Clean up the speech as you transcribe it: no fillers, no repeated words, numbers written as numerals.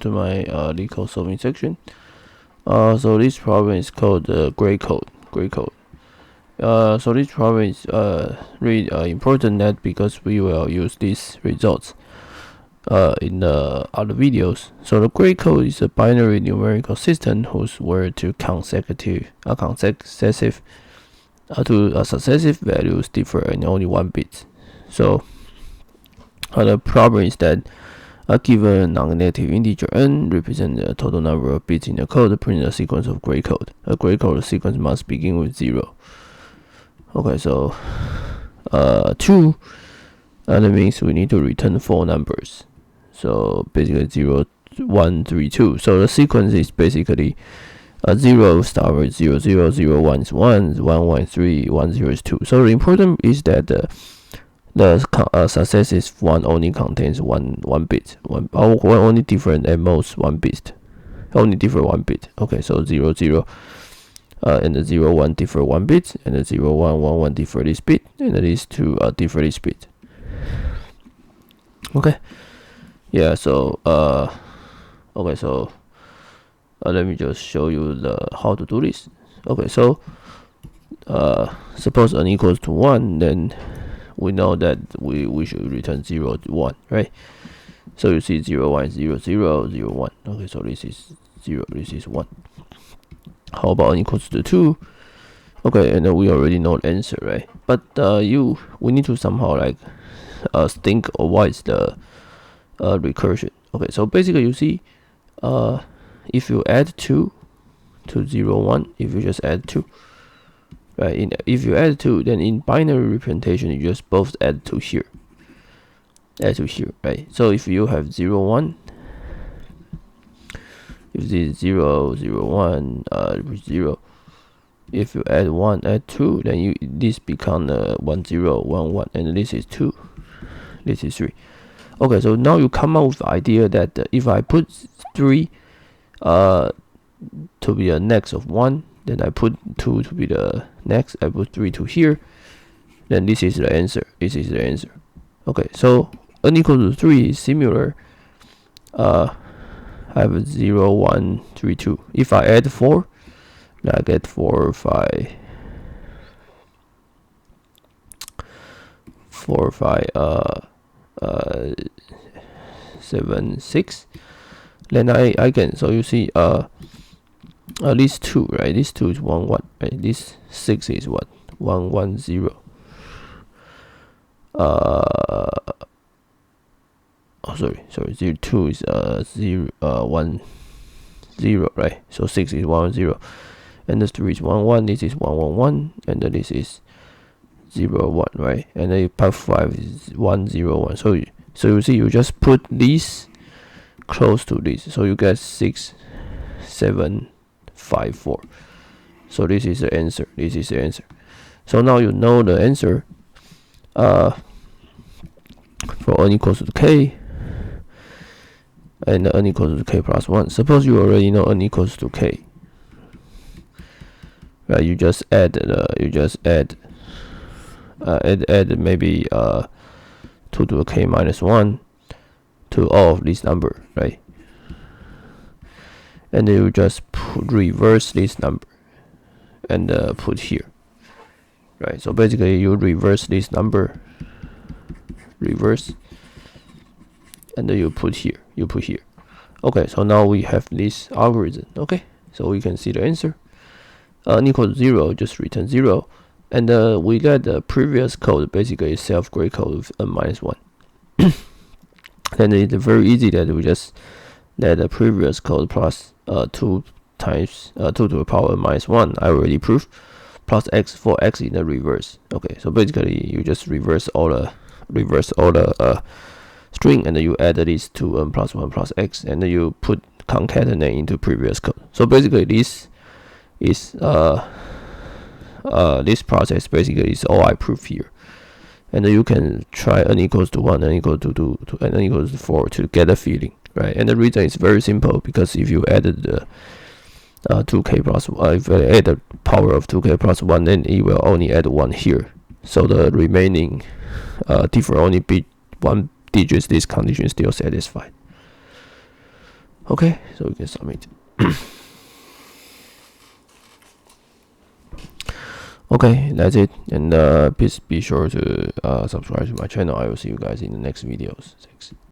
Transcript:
To my Leetcode solving section. So this problem is called gray code. So this problem is really important that because we will use these results in the other videos. So the gray code is a binary numerical system whose word to successive values differ in only 1 bit. So the problem is that a given non-negative integer n represents the total number of bits in the code to print a sequence of gray code. A gray code sequence must begin with 0. Okay, so 2, that means we need to return 4 numbers. So basically 0, 1, 3, 2. So the sequence is basically 0 start with 0, 0, 0, 1 is 1, 1, 1 is 3, 1, 0 is 2. So the important is that the successive one only contains one bit, only different at most 1 bit, only differ 1 bit. Okay, so 0, 0, and the 0, 1 differ 1 bit, and the 0, 1, 1, 1 differ this bit, and these 2 differ this bit. Okay, yeah. So okay, so let me just show you how to do this. Okay, so suppose n equals to 1, then we know that we should return 0, 1, right? So you see 0, 1 is 0, 0, 0, 1. Okay, so this is 0, this is 1. How about n equals to 2? Okay, and we already know the answer, right? But we need to somehow like think of what is the recursion. Okay, so basically you see if you add 2 to 0, 1, if you just add 2, right? If you add 2, then in binary representation you just both add to here, right? So if you have 0, 1, if this is 0, 0, 1, 0, if you add 1, add 2, then this become 1, 0, 1, 1, and this is 2, this is 3. Okay, so now you come up with the idea that if I put 3 to be the next of 1, then I put 2 to be the next, I put 3 to here, then this is the answer. Okay, so n equals to 3 is similar. I have 0, 1, 3, 2. If I add 4, then I get 4, 5, 7, 6. Then I can, so you see this 2, right? This 2 is 1, 1, right? This 6 is what? 1, 1, 0. Sorry, 2 is 0, 1, 0, right? So 6 is 1, 0, and this 3 is 1, 1. This is 1, 1, 1, and then this is 0, 1, right? And then part 5 is 1, 0, 1. So you see, you just put these close to this, so you get 6, 7, 5, 4. So this is the answer. So now you know the answer for n equals to k, and n equals to k plus 1. Suppose you already know n equals to k, right? You just add maybe 2 to the k minus 1 to all of this number, right? And then you just reverse this number and put here, right? So basically you reverse this number, and then you put here. Okay, so now we have this algorithm. Okay, so we can see the answer. N equals 0, just return 0, and we let the previous code basically self-gray code with n minus 1. Then it's very easy that we just let the previous code plus 2 times 2 to the power minus 1, I already proved, plus x for x in the reverse. Okay, so basically you just reverse all the string, and then you add this to n plus 1 plus x, and then you put concatenate into previous code. So basically this is this process basically is all I prove here. And then you can try n equals to 1, n equals to 2, and n equals to 4 to get a feeling, right? And the reason is very simple, because if you added the 2k plus 1, if you add the power of 2k plus 1, then it will only add 1 here. So the remaining differ only 1 digits. This condition is still satisfied. Okay, so we can submit. Okay, that's it. And please be sure to subscribe to my channel. I will see you guys in the next videos. Thanks.